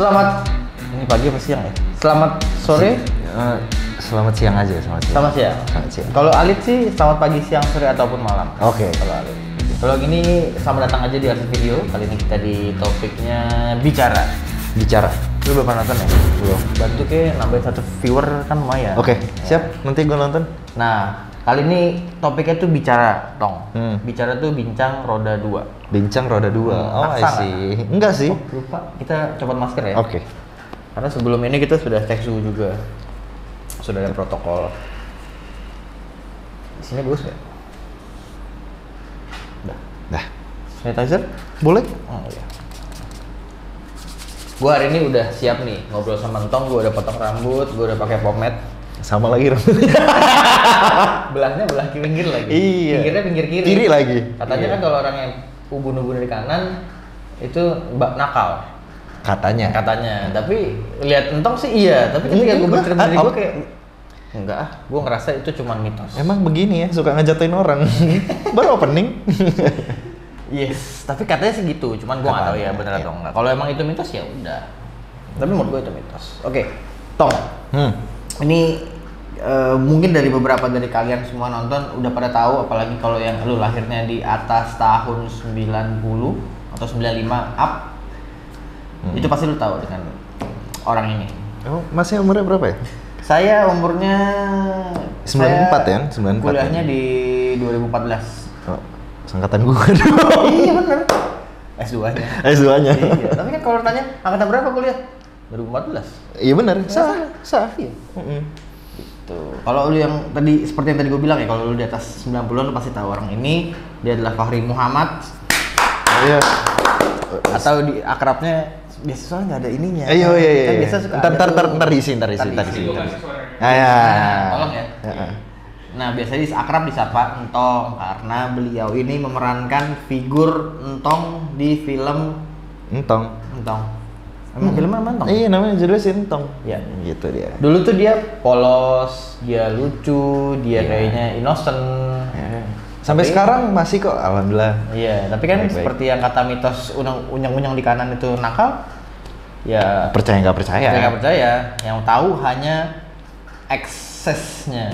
Selamat, ini pagi apa siang ya? Selamat sore? Selamat siang aja, selamat siang. Selamat siang. Selamat siang. Kalau Alit sih selamat pagi, siang, sore ataupun malam. Oke. Kalau Alit. Kalau gini selamat datang aja di Alit Video. Kali ini kita di topiknya bicara. Bicara. Lu belum pernah nonton ya? Belum. Bantu ke nambahin 1 viewer kan lumayan. Oke, siap. Nanti gue nonton. Nah, kali ini topiknya tuh bicara, Tong. Bicara tuh bincang roda 2. Bincang roda 2. Oh, I Maksa see. Enggak sih. Oh, lupa. Kita copot masker ya. Oke. Karena sebelum ini kita sudah cek suhu juga. Sudah ada protokol. Di sini bagus nggak? Dah. Sanitizer? Boleh? Oh iya. Gua hari ini udah siap nih ngobrol sama Entong. Gua udah potong rambut, gua udah pakai pomade. Sama lagi rambutnya. Belahnya belah pinggir lagi. Iya. Pinggirnya pinggir kiri. Kiri lagi. Katanya Iya. kan kalau orang yang ubun-ubun dari kanan itu nakal. Katanya. Tapi lihat Entong sih iya, tapi ketika gue bercerita diri gue kayak enggak ah, gue ngerasa itu cuma mitos. Emang begini ya, suka ngejatuhin orang. Baru opening. Yes, tapi katanya sih gitu, cuman gue nggak tahu ya bener atau enggak. Kalau emang itu mitos ya udah. Tapi menurut gue itu mitos. Oke, Tong. Ini mungkin dari beberapa dari kalian semua nonton udah pada tahu, apalagi kalau yang lu lahirnya di atas tahun 90 atau 95 up. Itu pasti lu tahu dengan orang ini. Oh, masnya umurnya berapa ya? Saya umurnya 94 ya? 94 kuliahnya ya? di 2014. Oh, sangkatan gue dong. Iya bener. S2-nya. S2-nya. Iya, tapi kan kalau tanya angkatan berapa kuliah? 2014. Iya benar. Sah. Iya. Gitu. Kalau lu yang tadi seperti yang tadi gue bilang ya, kalau lu di atas 90-an lu pasti tahu orang ini. Dia adalah Fahri Muhammad. Iya. Atau di akrabnya biasa soalnya nggak ada ininya. Iya. Kan biasa suka Ntar diisi. Ntar diisi. Ah, ya. Tolong ya. Nah, biasanya akrab disapa Entong karena beliau ini memerankan figur Entong di film Entong. Emang filmnya apa Entong? Iya, namanya judulnya si Entong. Iya. Gitu dia. Dulu tuh dia polos, dia lucu, dia Iya. kayaknya innocent. Ya. Sampai Tapi- sekarang masih kok, alhamdulillah. Iya, tapi kan Baik-baik. seperti yang kata mitos unyang-unyang di kanan itu nakal, ya Percaya nggak percaya? saya nggak percaya. Yang tahu hanya eksesnya,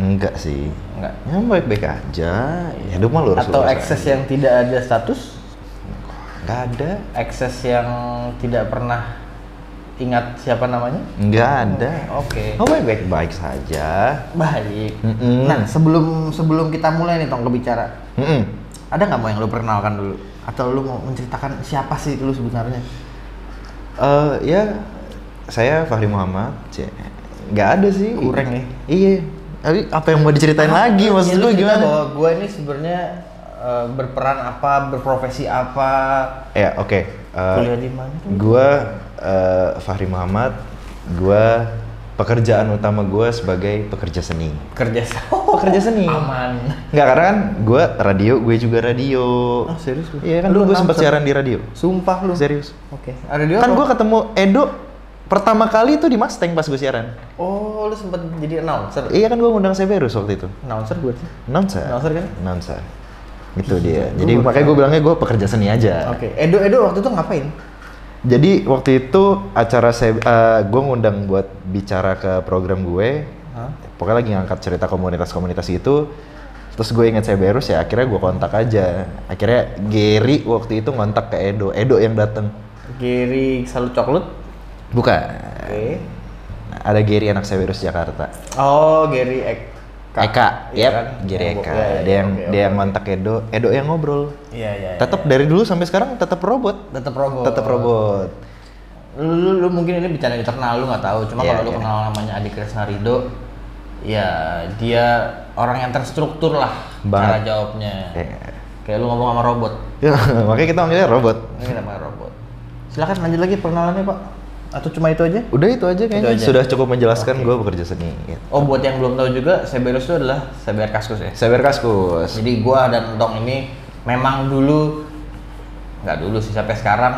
Enggak sih. enggak. Ya baik-baik aja. Hidup mah lurus. Atau ekses yang tidak ada status, nggak ada. ekses yang tidak pernah ingat siapa namanya. Nggak ada. Oke. Oh baik-baik saja. Baik. Mm-mm. Nah, sebelum kita mulai nih Tong kebicara, ada nggak mau yang lu perkenalkan dulu? Atau lu mau menceritakan siapa sih lu sebenarnya? Ya saya Fahri Muhammad. Nggak ada sih. Kurang ya? Iya. Tapi apa yang mau diceritain lagi? Maksud lu gimana? Bahwa gue ini sebenarnya berperan apa, berprofesi apa, Ya oke. kuliah di mana? Gua Fahri Muhammad. Gua pekerjaan utama gua sebagai pekerja seni. Kerja Pekerja seni. aman. Nggak, karena kan gue radio, gue juga radio. Oh, serius lu? Iya kan Lu dulu gue sempat announcer? siaran di radio. Sumpah lu. Serius. Oke. Ada dia Kan apa? gue ketemu Edo pertama kali itu di Mustang pas gue siaran. Oh, lu sempet jadi announcer. Iya kan gue ngundang Severus waktu itu. Announcer gue sih. Announcer. Announcer kan? Announcer. Gitu dia. Gua Jadi baru makanya tahu. gue bilangnya gue pekerja seni aja. Oke. Edo waktu itu ngapain? Jadi waktu itu acara gue ngundang buat bicara ke program gue. Hah? Pokoknya lagi ngangkat cerita komunitas-komunitas gitu. Terus gue inget Severus ya, akhirnya gue kontak aja. Akhirnya Gary waktu itu ngontak ke Edo yang dateng. Gary Salut Coklat. Bukan. Oke. Ada Gary anak Severus Jakarta. Oh, Gary Eka, Iya yep, kan? Gary Yang- Eka. iya, iya, Dia yang oke, dia yang oke. ngontak Edo yang ngobrol. Iya. Tetap dari dulu sampai sekarang tetap robot. Tetap robot. Tetap robot. Lu mungkin ini bicara internal lu nggak tahu. Cuma Iya, kalau lu iya. kenal namanya Adi Kresna Rido, ya dia orang yang terstruktur lah cara Banget. jawabnya. Iya. Kayak lu ngomong sama robot. Ya, makanya kita manggilnya robot. Ini namanya robot. Silakan lanjut lagi perkenalannya, Pak. Atau cuma itu aja? Udah itu aja kayaknya. Itu aja. Sudah cukup menjelaskan Oke. gue bekerja seni. Gitu. Oh, buat yang belum tahu juga, Severus itu adalah Seber Kaskus ya. Sever Kaskus. Jadi gua dan Entong ini memang dulu, nggak dulu sih, sampai sekarang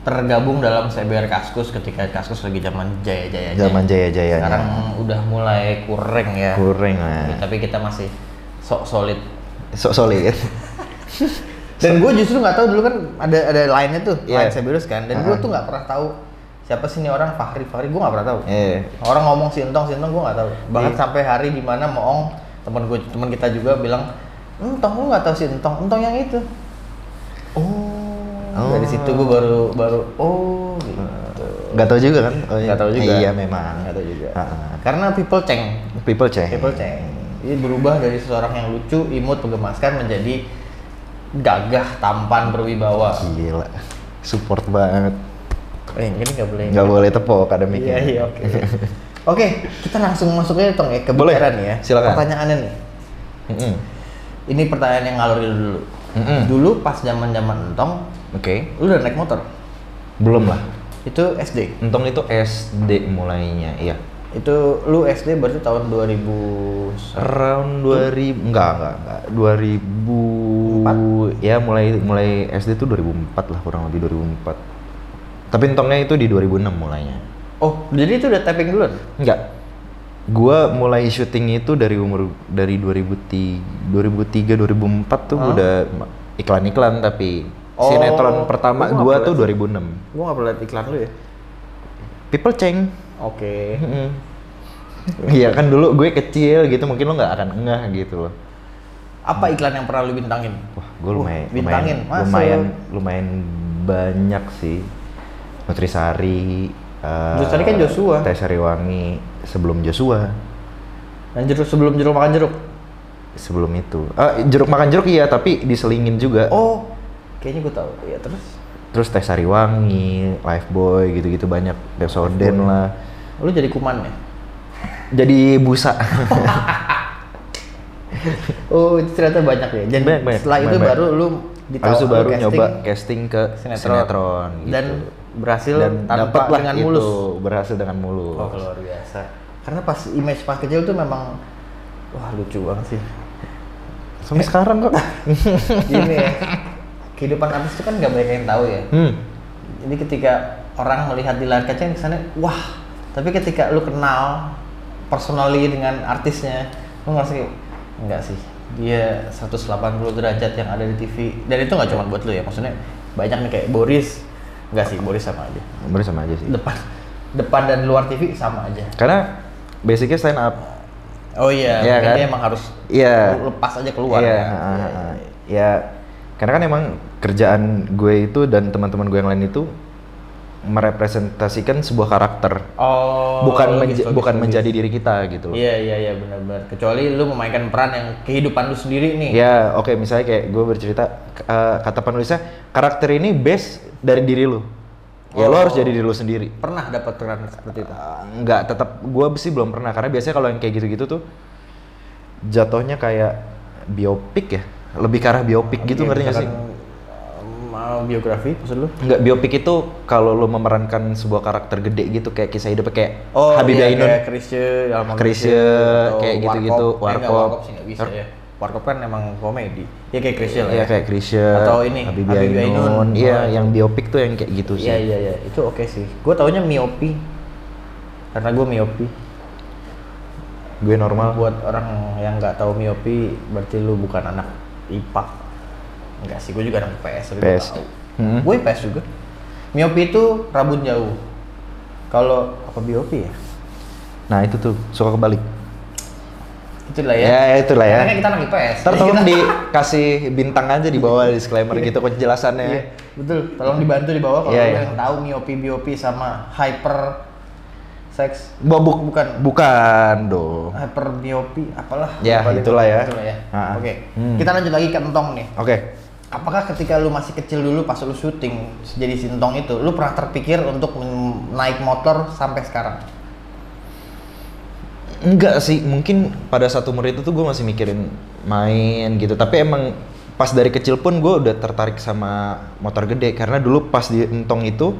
tergabung dalam Seber Kaskus ketika Kaskus lagi zaman jaya-jayanya. Zaman jaya-jayanya. Sekarang udah mulai kurang ya. Kurang lah. Tapi kita masih sok solid. Sok solid. Dan gue justru nggak tahu dulu kan ada line-nya tuh, Yeah. line Seberus kan. Dan gue tuh nggak pernah tahu siapa sih ini orang, Fahri gue nggak pernah tahu. Yeah. Orang ngomong si Entong gue nggak tahu. Bahkan sampai hari di mana Moong teman kita juga bilang, Entong lu nggak tahu si Entong yang itu. Dari situ gue baru gitu. Nggak tahu juga kan? Nggak tahu juga. Iya memang. Nggak tahu juga. Karena people change. People change. Ini berubah dari seseorang yang lucu, imut, menggemaskan menjadi gagah, tampan, berwibawa. Gila, support banget. Ini nggak boleh tepok akademiknya. Iya, oke. Oke, kita langsung masuk aja Tong ya ke bicara nih ya. Silakan. Pertanyaannya nih. Ini pertanyaan yang ngalor dulu. Dulu pas zaman Entong, lu udah naik motor? Belum lah. Itu SD? Entong itu SD mulainya, iya. Itu lu SD berarti tahun 2000? Around 2000, enggak. 2000, ya mulai SD tuh 2004 lah, kurang lebih 2004. Tapi Entongnya itu di 2006 mulainya. Oh, jadi itu udah tapping duluan? Enggak. Gua mulai syuting itu dari 2003 2004 tuh udah iklan-iklan, tapi sinetron pertama gua tuh 2006. Gua nggak pernah liat iklan lu ya? People change. Oke. Iya kan dulu gue kecil gitu, mungkin lo nggak akan ngeh gitu loh. Apa iklan yang pernah lu bintangin? Wah, gue lumayan banyak sih. Nutrisari. Nutrisari kan Joshua. Teh Sariwangi sebelum Joshua. Dan sebelum jeruk makan jeruk? Sebelum itu. Jeruk makan jeruk iya, tapi diselingin juga. Oh, kayaknya gue tahu. Iya terus? Terus Teh Sariwangi, Lifebuoy gitu-gitu banyak. Pepsodent lah. Lu jadi kuman ya? Jadi busa. Oh, itu ternyata banyak ya. Dan banyak, setelah itu baru lu Habis itu baru nyoba casting ke sinetron gitu. Dan berhasil dapat lah dengan itu, mulus. Berhasil dengan mulus. Oh, luar biasa. Karena pas image pas kecil tuh memang wah lucu banget sih. Sampai sekarang kok. Gini ya. Kehidupan artis itu kan nggak banyak yang tahu ya. Jadi ketika orang melihat di layar kaca kesannya wah, tapi ketika lu kenal personally dengan artisnya, lu ngerasa kayak enggak sih, dia 180 derajat yang ada di TV. Dan itu nggak cuma buat lu ya, maksudnya banyak nih kayak Boris. Enggak sih, Boris sama aja. Boris sama aja sih. Depan dan luar TV sama aja. Karena basicnya stand up. Oh iya, ya, kan? Dia emang harus lepas aja keluar. Iya, ya. Karena kan emang kerjaan gue itu dan teman-teman gue yang lain itu merepresentasikan sebuah karakter. Oh. Bukan menjadi diri kita gitu loh. Iya benar-benar. Kecuali lu memainkan peran yang kehidupan lu sendiri nih. Ya, oke, misalnya kayak gue bercerita kata penulisnya karakter ini base dari diri lu. Ya lo harus jadi diri lu sendiri. Pernah dapat peran seperti itu? Enggak, tetap gue sih belum pernah karena biasanya kalau yang kayak gitu-gitu tuh jatuhnya kayak biopik ya. Lebih ke arah biopik gitu, ngerti nggak sih? Biografi maksud lu? Enggak, biopik itu kalau lu memerankan sebuah karakter gede gitu kayak kisah hidup kayak Oh, Habibie Ainun, kayak Chrisye, kayak gitu-gitu, Warkop sih nggak bisa ya. Warkop kan emang komedi. Ya kayak Chrisye lah. Iya, kayak Chrisye. Atau ini Habibie Ainun. Iya, yang biopik tuh yang kayak gitu sih. Iya. Itu oke sih. Gue taunya miopi. Karena gue miopi. Gue normal. Buat orang yang nggak tahu miopi, berarti lu bukan anak IPA. Enggak sih, gue juga anak IPS. IPS. Gue IPS juga. Miopi itu rabun jauh. Kalau apa biopi ya? Nah itu tuh suka kebalik. Itulah ya. Ya itulah ya. Karena kita anak IPS. Ntar tolong dikasih bintang aja di bawah disclaimer gitu penjelasannya. Iya, betul. Tolong dibantu di bawah kalau Iya. yang tahu miopi sama hyper seks. Bukan dong. Hyper miopi apalah. Ya, itulah ya. Oke. Kita lanjut lagi ke Entong nih. Oke. Apakah ketika lu masih kecil dulu pas lu syuting jadi Sintong itu, lu pernah terpikir untuk naik motor sampai sekarang? Enggak sih, mungkin pada satu umur itu tuh gue masih mikirin main gitu. Tapi emang pas dari kecil pun gue udah tertarik sama motor gede. Karena dulu pas di Entong itu,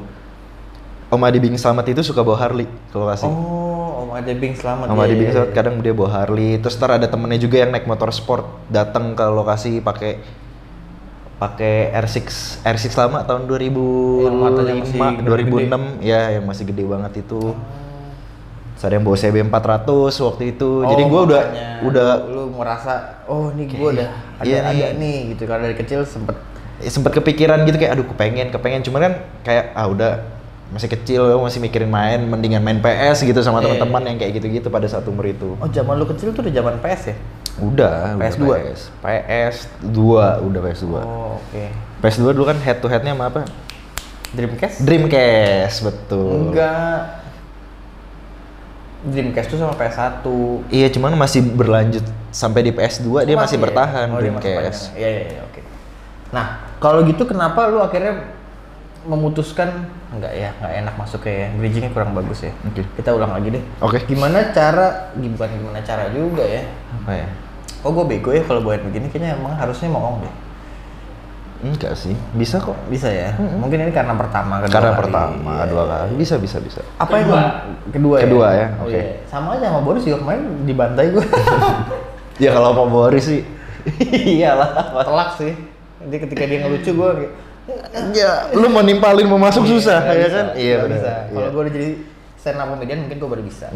Om Adi Bing Slamet itu suka bawa Harley ke lokasi. Oh, Om Adi Bing Slamet. Om Adi Bing Slamet kadang dia bawa Harley. Terus ntar ada temennya juga yang naik motor sport datang ke lokasi pakai R6 lama tahun 2005, 2006 ya, yang masih gede banget itu. Terus ada yang bawa CB 400 waktu itu. Jadi gue udah lu merasa oh ini gue udah ada nih gitu, karena dari kecil sempet Sempet kepikiran gitu kayak aduh kepengen cuman kan kayak udah masih kecil, masih mikirin main, mendingan main PS gitu sama teman-teman yang kayak gitu-gitu pada saat umur itu. Oh, zaman lu kecil tuh udah zaman PS ya? Udah PS2. PS2 udah PS2. Oh, oke. PS2 dulu kan head to headnya sama apa? Dreamcast, betul. Enggak. Dreamcast tuh sama PS1. Iya, cuman masih berlanjut sampai di PS2 dia masih bertahan Dreamcast. Iya, oke. Nah, kalau gitu kenapa lu akhirnya memutuskan nggak enak masuknya ya, bridgingnya kurang bagus ya. Oke. Kita ulang lagi deh. Oke. Gimana cara juga ya? Apa ya? Oh, gue bego ya kalau buat begini, kayaknya emang harusnya mau deh. Enggak sih, bisa kok. Bisa ya. Mungkin ini karena pertama, dua kali. Bisa. Apa yang kedua ya? Oh, Oke. iya. Sama aja sama Boris juga kemarin dibantai gue. Ya kalau mau Boris sih. Iyalah, telak sih. Jadi ketika dia ngelucu gue kayak, ya, lu mau nimpalin mau masuk susah ya kan? Iya benar. Kalau gue udah jadi stand up comedian mungkin gue baru bisa.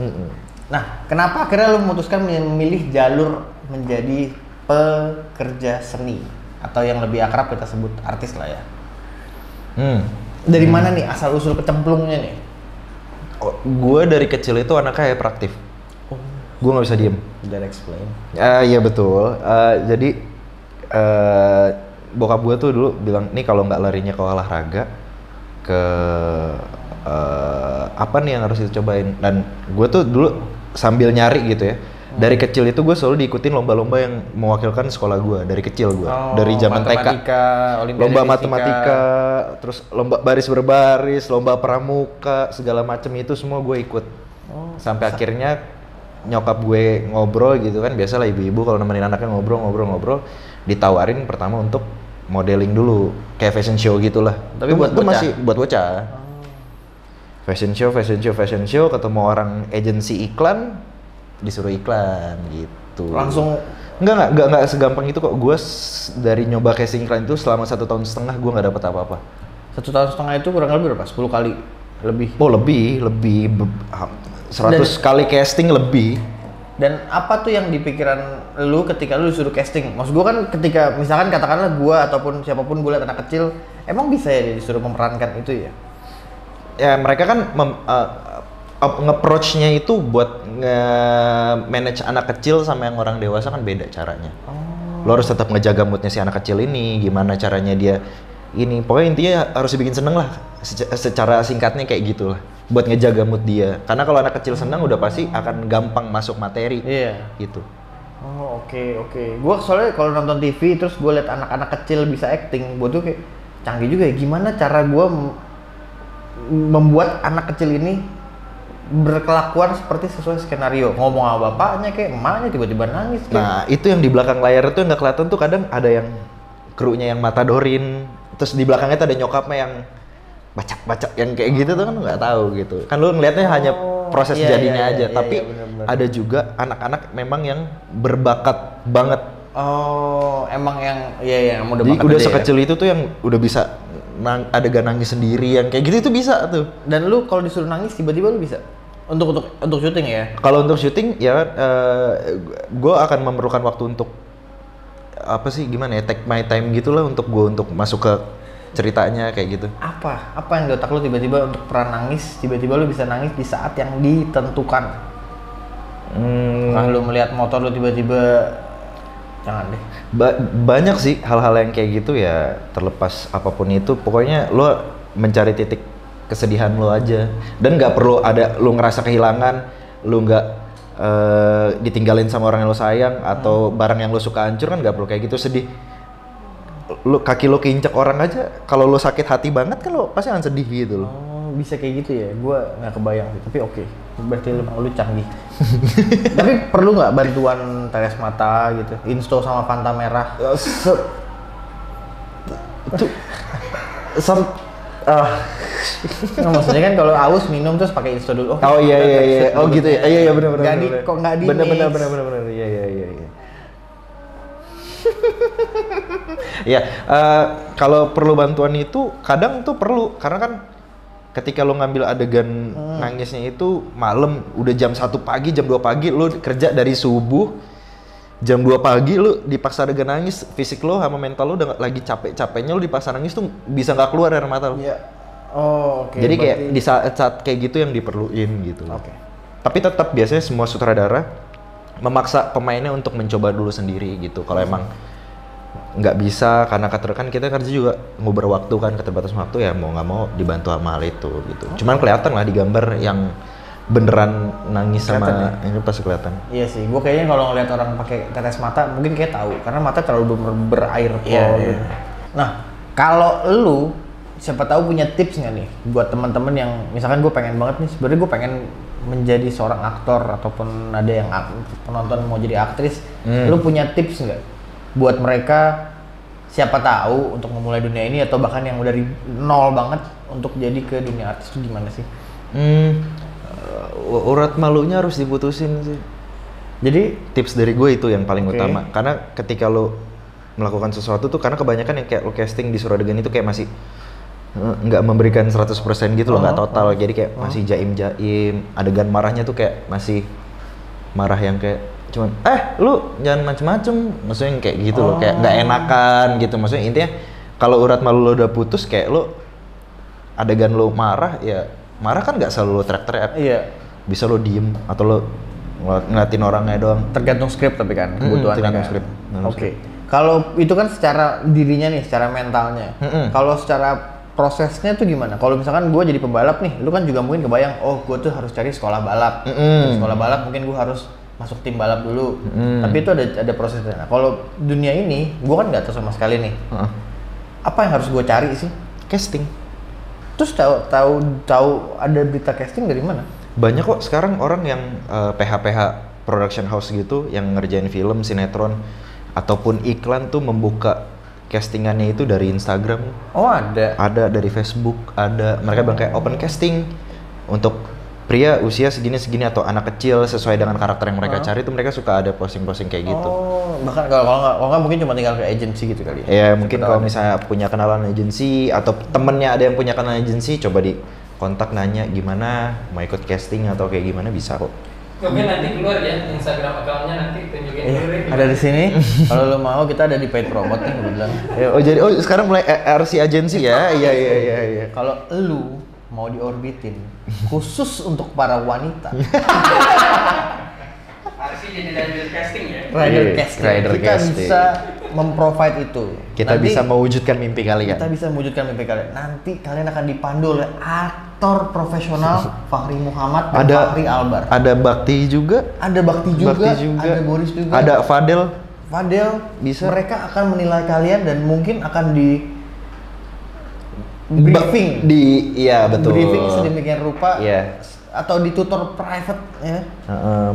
Nah, kenapa akhirnya lu memutuskan memilih jalur menjadi pekerja seni atau yang lebih akrab kita sebut artis lah ya? Dari mana nih asal usul kecemplungnya nih? Gue dari kecil itu anaknya hyperaktif. Gue nggak bisa diem. Udah explain. Iya betul. Jadi bokap gue tuh dulu bilang, nih kalau nggak larinya ke olahraga, ke apa nih yang harus dicobain. Dan gue tuh dulu sambil nyari gitu ya. Dari kecil itu gue selalu diikutin lomba-lomba yang mewakilkan sekolah gue dari kecil gue. Dari zaman TK. Lomba matematika, terus lomba baris berbaris, lomba pramuka, segala macem itu semua gue ikut. Sampai akhirnya nyokap gue ngobrol gitu kan, biasalah ibu-ibu kalau nemenin anaknya ngobrol, ditawarin pertama untuk modeling dulu, kayak fashion show gitulah. Tapi buat bocah? Masih buat bocah. Fashion show, ketemu orang agensi iklan, disuruh iklan gitu. Langsung? Enggak segampang itu kok. Gue dari nyoba casting iklan itu selama 1,5 tahun gue nggak dapet apa-apa. 1,5 tahun itu kurang lebih berapa? 10 kali? Lebih? Oh lebih 100 kali casting lebih. Dan apa tuh yang di pikiran lu ketika lu disuruh casting? Maksud gue kan ketika misalkan katakanlah gue ataupun siapapun gue liat anak kecil, emang bisa ya disuruh memerankan itu ya? Ya mereka kan nge-approach-nya itu buat nge-manage anak kecil sama yang orang dewasa kan beda caranya. Lo harus tetap ngejaga moodnya si anak kecil ini, gimana caranya dia ini. Pokoknya intinya harus dibikin seneng lah, secara singkatnya kayak gitulah. Buat ngejaga mood dia. Karena kalau anak kecil senang udah pasti akan gampang masuk materi. Iya. Gitu. Oh oke. Gua soalnya kalau nonton TV terus gue liat anak-anak kecil bisa acting, gue tuh kayak canggih juga ya. Gimana cara gue membuat anak kecil ini berkelakuan seperti sesuai skenario, ngomong sama bapaknya kayak emaknya tiba-tiba nangis kayak. Nah itu yang di belakang layar itu yang nggak kelihatan tuh, kadang ada yang krunya yang matadorin, terus di belakangnya tuh ada nyokapnya yang bacak yang kayak gitu tuh kan nggak tahu gitu kan, lu ngelihatnya hanya proses jadinya aja, tapi bener. Ada juga anak-anak memang yang berbakat banget. Oh emang yang yang udah bakat. Udah sekecil itu tuh yang udah bisa adegan nangis sendiri yang kayak gitu itu bisa tuh. Dan lu kalau disuruh nangis tiba-tiba lu bisa untuk syuting ya? Kalau untuk syuting ya gue akan memerlukan waktu untuk apa sih gimana ya, take my time gitulah untuk gue untuk masuk ke ceritanya kayak gitu. Apa yang di otak lu tiba-tiba untuk peran nangis, tiba-tiba lu bisa nangis di saat yang ditentukan? Kalau lu melihat motor lu tiba-tiba, jangan deh. Banyak sih hal-hal yang kayak gitu ya, terlepas apapun itu, pokoknya lu mencari titik kesedihan lu aja, dan nggak perlu ada lu ngerasa kehilangan, lu nggak ditinggalin sama orang yang lu sayang atau barang yang lu suka hancur, kan nggak perlu kayak gitu sedih. Lu kaki lu keinjek orang aja, kalau lu sakit hati banget kan lu pasti akan sedih gitu loh. Oh, bisa kayak gitu ya? Gua nggak kebayang sih, tapi oke. Berarti lu canggih. Tapi perlu nggak bantuan tetes mata gitu, insto sama Fanta merah? Nah, maksudnya kan kalau aus minum terus pakai insto dulu. Oh iya. Oh gitu ya. Iya benar. Kok nggak di benar. Iya. Ya, kalau perlu bantuan itu kadang tuh perlu, karena kan ketika lo ngambil adegan nangisnya itu malam, udah jam 1 pagi, jam 2 pagi, lo kerja dari subuh jam 2 pagi lu dipaksa adegan nangis, fisik lu sama mental lu udah lagi capek-capeknya, lu dipaksa nangis tuh bisa nggak keluar dari mata lu. Iya. Oh, oke. Jadi kayak di saat kayak gitu yang diperluin gitu. Oke. Tapi tetap biasanya semua sutradara memaksa pemainnya untuk mencoba dulu sendiri gitu. Kalau emang nggak bisa karena kan kita kerja juga nguber waktu kan, keterbatasan waktu ya mau nggak mau dibantu sama hal itu gitu. Cuman kelihatan lah di gambar yang beneran nangis kelihatan sama ini pasti kelihatan. Iya sih, gue kayaknya kalau ngeliat orang pakai tetes mata mungkin kayak tahu karena mata terlalu berair Iya. gitu. Nah, kalau lu siapa tahu punya tips nggak nih buat teman-teman yang misalkan gue pengen banget nih, sebenarnya gue pengen menjadi seorang aktor ataupun ada yang penonton mau jadi aktris, lu punya tips nggak buat mereka siapa tahu untuk memulai dunia ini atau bahkan yang dari nol banget untuk jadi ke dunia artis itu gimana sih? Urat malunya harus diputusin sih. Jadi tips dari gue itu yang paling utama. Karena ketika lo melakukan sesuatu tuh, karena kebanyakan yang kayak lo casting di surat adegan itu kayak masih nggak memberikan 100% gitu loh, nggak total. Jadi kayak masih jaim-jaim. Adegan marahnya tuh kayak masih marah yang kayak cuman lu jangan macem-macem. Maksudnya yang kayak gitu loh, kayak nggak enakan gitu. Maksudnya intinya kalau urat malu lo udah putus, kayak lo adegan lo marah ya marah kan nggak selalu lo teriak-teriak. iya. Bisa lo diem atau lo ngeliatin orangnya doang. Tergantung skrip tapi kan kebutuhannya. Tergantung kan? skrip. Oke. Kalau itu kan secara dirinya nih, secara mentalnya. Kalau secara prosesnya tuh gimana? Kalau misalkan gue jadi pembalap nih, lu kan juga mungkin kebayang, oh gue tuh harus cari sekolah balap. Dari sekolah balap mungkin gue harus masuk tim balap dulu. Tapi itu ada prosesnya. Nah, kalau dunia ini, gue kan nggak tahu sama sekali nih. Apa yang harus gue cari sih? Casting. Terus tahu ada berita casting dari mana? Banyak kok sekarang orang yang PH-PH production house gitu yang ngerjain film, sinetron ataupun iklan tuh membuka castingannya itu dari Instagram. Oh, ada. Ada dari Facebook, ada. Mereka bilang kayak open casting untuk pria usia segini-segini atau anak kecil sesuai dengan karakter yang mereka cari, itu mereka suka ada posting-posting kayak gitu. Oh, bahkan kalau nggak mungkin cuma tinggal ke agensi gitu kali ya. Ya mungkin kalau misalnya punya kenalan agensi atau temennya ada yang punya kenalan agensi, coba di kontak nanya gimana mau ikut casting atau kayak gimana, bisa kok. Mungkin nanti keluar ya Instagram account-nya, nanti tunjukin dulu. Ada di sini. Kalau lo mau kita ada di paid promote nih kebetulan. Jadi sekarang mulai RC agensi ya. Iya. Kalau lu mau diorbitin khusus untuk para wanita. Harus jadi rider casting ya. Rider casting. Kita bisa memprovide itu. Kita bisa mewujudkan mimpi kalian. Kita bisa mewujudkan mimpi kalian. Nanti kalian akan dipandu oleh aktor profesional Fahri Muhammad dan Fahri Albar. Ada Bakti juga. Ada Bakti juga. Ada Boris juga. Ada Fadel bisa. Mereka akan menilai kalian dan mungkin akan di briefing. Iya betul. Briefing sedemikian rupa. Iya. Atau ditutor private ya.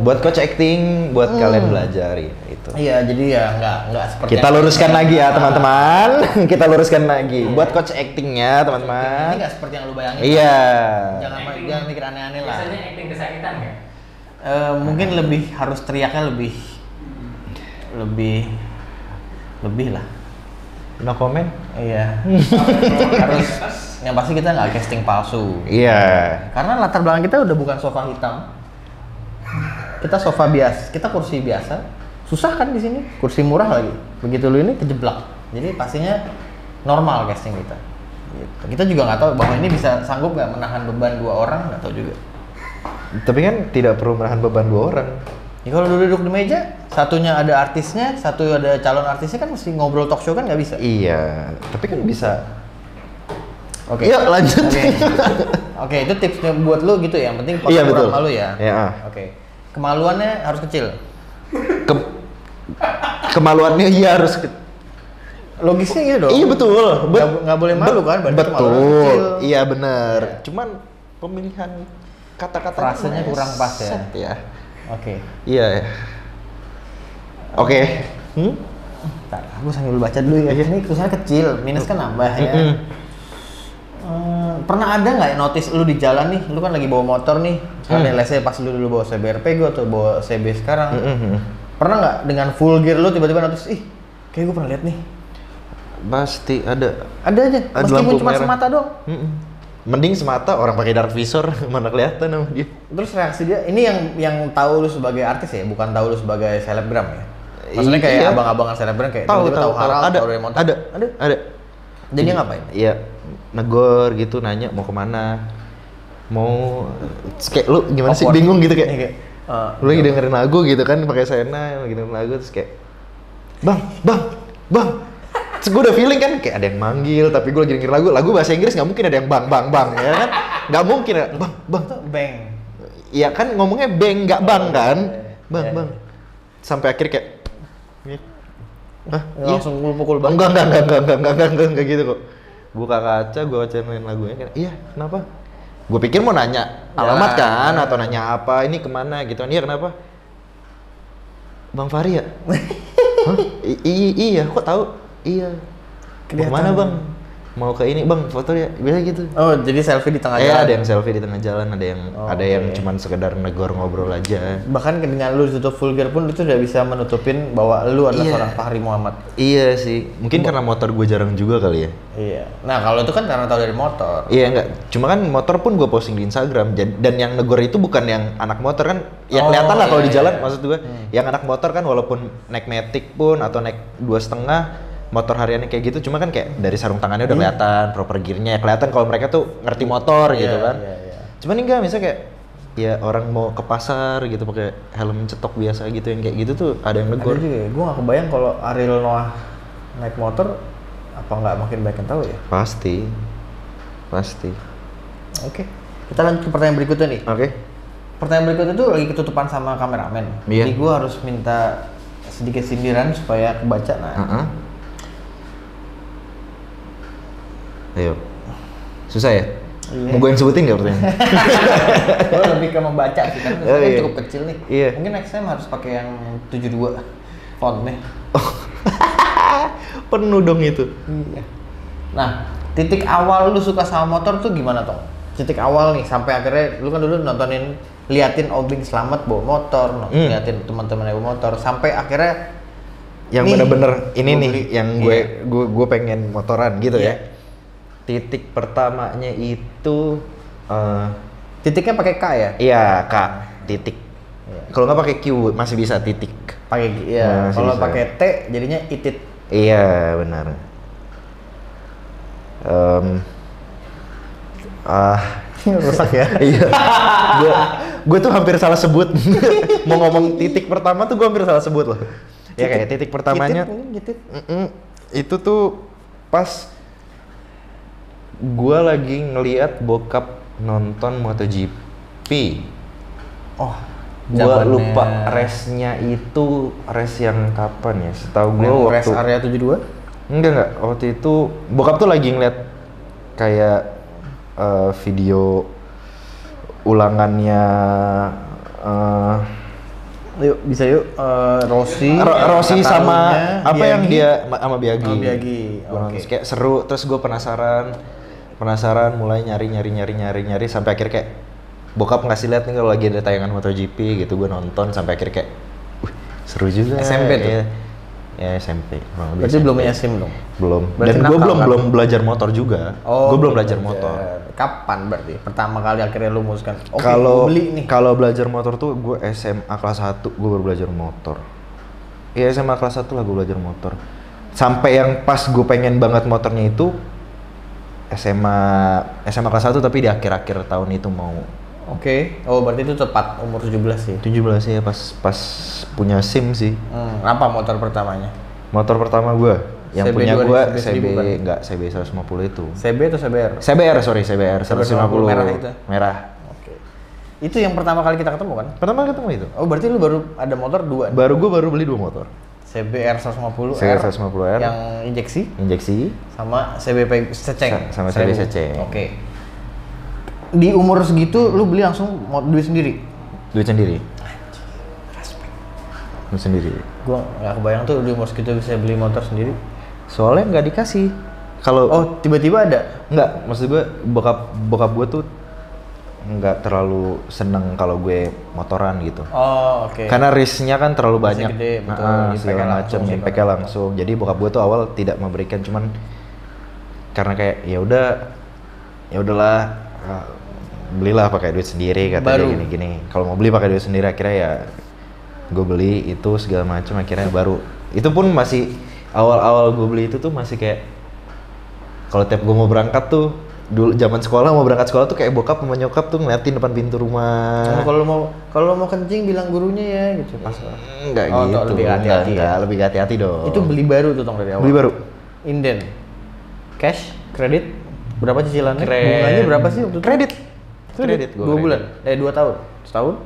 Buat coach acting, buat kalian belajar ya itu. Iya, jadi ya nggak seperti. Kita luruskan lagi ya teman-teman. Kita luruskan lagi. Buat coach actingnya teman-teman. Ini nggak seperti yang lu bayangin. Iya. Jangan mikir aneh-aneh lah. Biasanya acting kesakitan ya. Mungkin lebih harus teriaknya lebih lah. No comment. Iya. Harus. Yang pasti kita nggak casting palsu. Iya. Karena latar belakang kita udah bukan sofa hitam. Kita sofa biasa, kita kursi biasa. Susah kan di sini? Kursi murah lagi. Begitu lu ini kejeblak. Jadi pastinya normal casting kita. Gitu. Kita juga nggak tahu bahwa ini bisa sanggup nggak menahan beban 2 orang, nggak tahu juga. Tapi kan tidak perlu menahan beban 2 orang. Ya kalau duduk di meja, satunya ada artisnya, satu ada calon artisnya, kan mesti ngobrol talk show kan nggak bisa. Iya. Tapi kan bisa. Oke. Yuk lanjut. Oke, itu tipsnya buat lu gitu ya. Yang penting Iya, betul. malu ya. Iya. Oke. Kemaluannya harus kecil. Kemaluannya iya harus Logisnya gitu dong. Iya betul. Nggak boleh malu kan? Berarti kemaluan Betul. kecil. Iya benar. Cuman pemilihan kata-katanya Frasenya kurang pas ya. Ya. Oke. Iya. Oke. Ntar, aku sambil baca dulu ya. Ini tulisannya kecil, minus kan nambah ya. Pernah ada nggak notice lu di jalan nih, lu kan lagi bawa motor nih, let's say pas lu dulu bawa CBR Pego atau bawa CB sekarang, pernah nggak dengan full gear lu tiba-tiba notice, ih kayak gue pernah lihat nih. Pasti ada. Ada aja, meskipun cuma semata doang. Mending semata, orang pakai dark visor mana kelihatan sama dia. Terus reaksi dia, ini yang tahu lu sebagai artis ya, bukan tahu lu sebagai selebgram ya? Maksudnya kayak Iya. abang-abangan selebgram kayak Tahu Harald, ada tahu Raymond. ada. Jadi dia ngapain? Iya, negor gitu, nanya mau kemana, mau kayak lu gimana sih, Awkward. bingung gitu Iya, kayak lu lagi dengerin lagu gitu kan, pakai Sena lagi dengerin lagu terus kayak bang terus gue udah feeling kan kayak ada yang manggil tapi gue lagi dengerin lagu bahasa Inggris, nggak mungkin ada yang bang ya kan, nggak mungkin ya bang Bang. iya kan ngomongnya bang nggak bang kan, bang Iya. sampai akhir kayak hah? Iya. Langsung pukul bang. Enggak gitu kok. Buka kaca, gue bacain lagunya kan. Iya, kenapa? Gue pikir mau nanya alamat kan, atau nanya apa, ini kemana gitu kan. Iya, kenapa? Bang Fahri ya? Hah? Iya, kok tahu? Iya. Mau kemana bang? Mau ke ini bang, foto ya? Biasa gitu. Oh, jadi selfie di tengah Iya, jalan. ada yang selfie di tengah jalan, ada yang oke. cuman sekedar negor ngobrol aja. Bahkan dengan lu ditutup vulgar pun itu udah bisa menutupin bahwa lu adalah Iya. seorang Fahri Muhammad. Iya sih, mungkin karena motor gue jarang juga kali ya. Iya. Nah, kalau itu kan karena tahu dari motor. Iya enggak, cuma kan motor pun gue posting di Instagram dan yang negor itu bukan yang anak motor kan, ya Oh, kelihatan lah kalau iya, di jalan iya. maksud gue. Yang anak motor kan walaupun naik Matic pun atau naik 2,5 motor hariannya kayak gitu, cuma kan kayak dari sarung tangannya udah kelihatan, proper gearnya ya kelihatan kalau mereka tuh ngerti motor gitu Iya, kan. iya. Cuman enggak, misalnya kayak ya orang mau ke pasar gitu pakai helm cetok biasa gitu, yang kayak gitu tuh ada yang Ada negor. juga ya. Gue gak kebayang kalau Ariel Noah naik motor, apa nggak makin banyak yang tahu ya? Pasti. Oke. Kita lanjut ke pertanyaan berikutnya nih. Oke. Pertanyaan berikutnya tuh lagi ketutupan sama kameramen. Iya. Jadi gue harus minta sedikit sindiran supaya kebaca. Nah, Ayo. Susah ya? Iya. Mau gue yang sebutin nggak pertanyaan? gue lebih ke membaca sih kan, Oh, kan iya. cukup kecil nih. Iya. Mungkin next time harus pakai yang 72 fontnya. Penuh dong itu. Iya. Nah, titik awal lu suka sama motor tuh gimana Tong? Titik awal nih sampai akhirnya lu kan dulu liatin Obing Slamet bawa motor, liatin teman-teman yang bawa motor, sampai akhirnya Yang nih, bener-bener ini gua nih beli. yang Iya. gue pengen motoran gitu Iya. ya. Titik pertamanya itu Titiknya pakai K ya? iya Kak, titik. Iya. Kalau nggak pakai Q masih bisa titik. Pakai ya. Masih Kalau bisa. pakai T jadinya itit. Iya benar. Rusak ya. Iya. Gue tuh hampir salah sebut. Mau ngomong titik pertama tuh gue hampir salah sebut loh. Ya kayak titik pertamanya. Gitit. Itu tuh pas gue lagi ngeliat bokap nonton MotoGP. Oh, Gue zamannya lupa race-nya itu race yang kapan ya? Setahu gue yang waktu rest area 72. enggak waktu itu bokap tuh lagi ngeliat kayak video ulangannya Yuk, bisa yuk. Rossi. Rossi sama Catalunya, apa yang Biaggi. dia sama Biaggi. Sama Biaggi, Gua oke. nonton, kayak seru, terus gue penasaran mulai nyari sampai akhir kayak bokap ngasih lihat nih kalau lagi ada tayangan MotoGP gitu, gue nonton sampai akhir kayak "Wih, seru juga. SMP tuh? Ya SMP. kurang lebih Berarti SMP. belum punya SIM dong? Belum. Berarti Dan gue nakal, kan? belum belajar motor juga. Gue belum belajar motor. Kapan berarti? Pertama kali akhirnya lu memutuskan, oke, Kalau gua beli nih. kalau belajar motor tuh gue SMA kelas 1 gue baru belajar motor. Iya SMA kelas 1 lah gue belajar motor. Sampai yang pas gue pengen banget motornya itu SMA kelas 1 tapi di akhir-akhir tahun itu mau Oke. Oh, berarti itu tepat umur 17 sih. 17 ya pas punya SIM sih. Apa motor pertamanya? Motor pertama gue yang CB punya gue 2000 CB kan? enggak CB 150 itu. CB atau CBR? CBR 150 merah itu? Merah. Oke. Itu yang pertama kali kita ketemu kan? Pertama ketemu itu. Oh, berarti lu baru ada motor 2 nih? Gue baru beli 2 motor. CBR 150R CBR 150R. yang injeksi Injeksi sama CBP seceng. Sama CB 1000. seceng. Oke. Di umur segitu lu beli langsung duit sendiri? duit sendiri. Duit sendiri. Gua nggak kebayang tuh di umur segitu bisa beli motor sendiri. Soalnya nggak dikasih. Kalau Oh, tiba-tiba ada? nggak, maksud gue bokap gue tuh nggak terlalu seneng kalau gue motoran gitu. Oh, oke. Karena risknya kan terlalu Masih banyak. gede, betul. Segala Impact-nya macam, langsung sih, impact-nya langsung. Jadi bokap gue tuh awal tidak memberikan, cuman karena kayak ya udahlah, belilah pakai duit sendiri katanya Baru. gini-gini. Kalau mau beli pakai duit sendiri akhirnya ya gue beli itu segala macam, akhirnya baru itu pun masih awal-awal gue beli itu tuh masih kayak kalau tiap gue mau berangkat tuh dulu zaman sekolah mau berangkat sekolah tuh kayak bokap sama nyokap tuh ngeliatin depan pintu rumah. Kalau mau kencing bilang gurunya ya gitu pas. Enggak gitu. Lebih hati-hati. Enggak, lebih hati-hati dong. Itu beli baru tuh Tong dari awal. Beli baru. Inden. Cash, kredit, berapa cicilannya? Bunganya berapa sih waktu itu? Kredit. 2 bulan. 2 tahun. Setahun?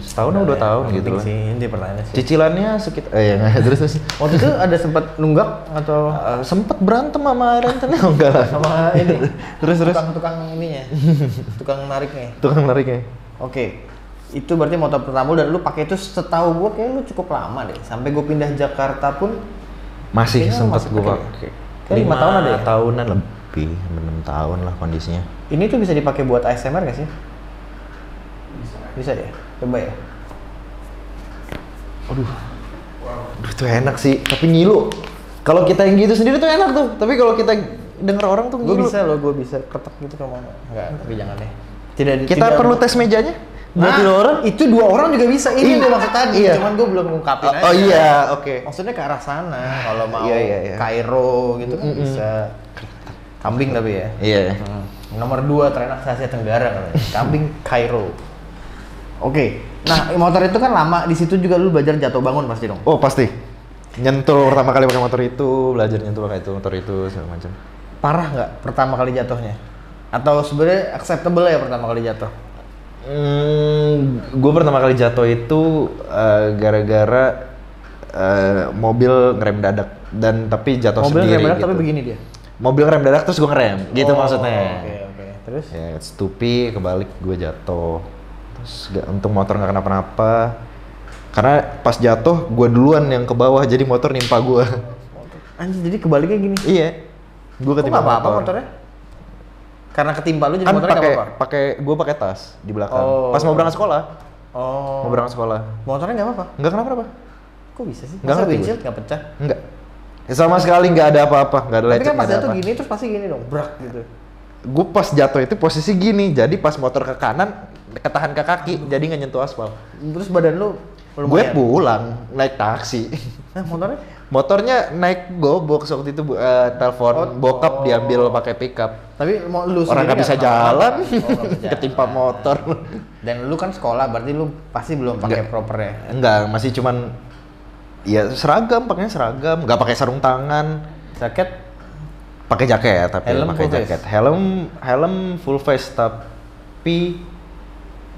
Setahun atau 2 tahun gitu lah. Sih, ini pertanyaannya sih. Cicilannya sekitar terus. Waktu itu ada sempat nunggak atau sempet berantem sama rentenir enggak lah. sama ini. Terus Tukang ininya. Tukang nariknya. Tukang nariknya. Oke. Itu berarti motor pertama dan lu pakai itu setahu gua kayak lu cukup lama deh. Sampai gua pindah Jakarta pun masih kayaknya sempet masih gua pakai. pakai. Kayak 5 tahun ada ya? Tahunan lebih, 6 tahun lah kondisinya. Ini tuh bisa dipakai buat ASMR nggak sih? Bisa ya? Coba ya. Aduh, itu enak sih, tapi ngilu. Kalau kita yang gitu sendiri tuh enak tuh, tapi kalau kita denger orang tuh ngilu. Gue bisa ketek gitu kalau mau. Enggak, tapi jangan deh. Kita perlu tes mejanya? Buat 2 orang? Itu 2 orang juga bisa. Ini gue maksud tadi, cuman gue belum ngungkapin aja. Oh iya, oke. Maksudnya ke arah sana. Kalau mau Iya. Kairo gitu kan bisa. Kambing tapi ya. Iya. Nomor 2 terenak se Asia Tenggara katanya. Kambing Kairo. Oke. Nah, motor itu kan lama, di situ juga lu belajar jatuh bangun pasti dong. Oh, pasti. Nyentul pertama kali pakai motor itu, belajar nyentul pakai itu motor itu segala macam. Parah nggak pertama kali jatuhnya? Atau sebenarnya acceptable ya pertama kali jatuh? Gue pertama kali jatuh itu gara-gara mobil ngerem dadak dan tapi jatuh mobil sendiri. Mobil ngerem dadak gitu. tapi begini dia? Mobil ngerem dadak terus gue ngerem, gitu maksudnya. Oke. Terus? Ya, stupi, kebalik gue jatuh. Terus untung motor nggak kenapa-napa. Karena pas jatuh, gue duluan yang ke bawah, jadi motor nimpa gue. Anjir, jadi kebaliknya gini? Iya. Gue ketimpa motor. Apa motornya? Karena ketimpa lu jadi kan motornya nggak apa-apa? Gue pakai tas di belakang. Pas mau berangkat sekolah. Mau berangkat sekolah. Motornya nggak apa-apa? Nggak kenapa-napa. Kok bisa sih? Nggak ngerti windshield nggak pecah? Nggak. Sama sekali nggak ada apa-apa, nggak ada lecet. Tapi kan pas nggak ada jatuh apa. gini terus pasti gini dong, brak gitu. Gue pas jatuh itu posisi gini, jadi pas motor ke kanan ketahan ke kaki, jadi nggak nyentuh aspal. Terus badan lu Gue pulang naik taksi. Nah, motornya? Motornya naik GoBox waktu itu telepon bokap diambil pakai pickup. Tapi mau lu orang nggak bisa jalan, nggak bisa ketimpa motor. Dan lu kan sekolah, berarti lu pasti belum pakai proper ya? Enggak, masih cuman ya seragam, pakainya seragam, nggak pakai sarung tangan. Jaket? Pakai jaket, tapi helm pakai jaket. Helm full face, tapi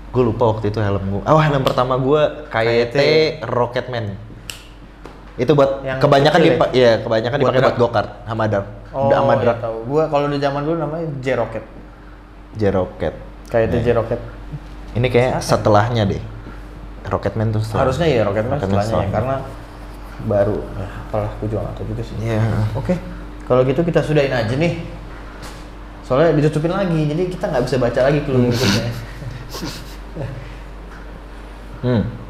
gue lupa waktu itu helm gue. Oh, helm pertama gue KYT Rocketman. Itu buat yang kebanyakan kebanyakan dipakai buat go-kart sama drag. Sama drag. Tahu. Gua kalau di zaman dulu namanya J-Rocket. J-Rocket. KYT J-Rocket. Ini kayak setelahnya deh. Rocketman tuh setelah. Harusnya ya Rocketman setelahnya karena baru. Ya, apalah, gue juga nggak tahu juga sih. Iya. Oke. Kalau gitu kita sudahin aja nih. Soalnya ditutupin lagi, jadi kita nggak bisa baca lagi clue berikutnya.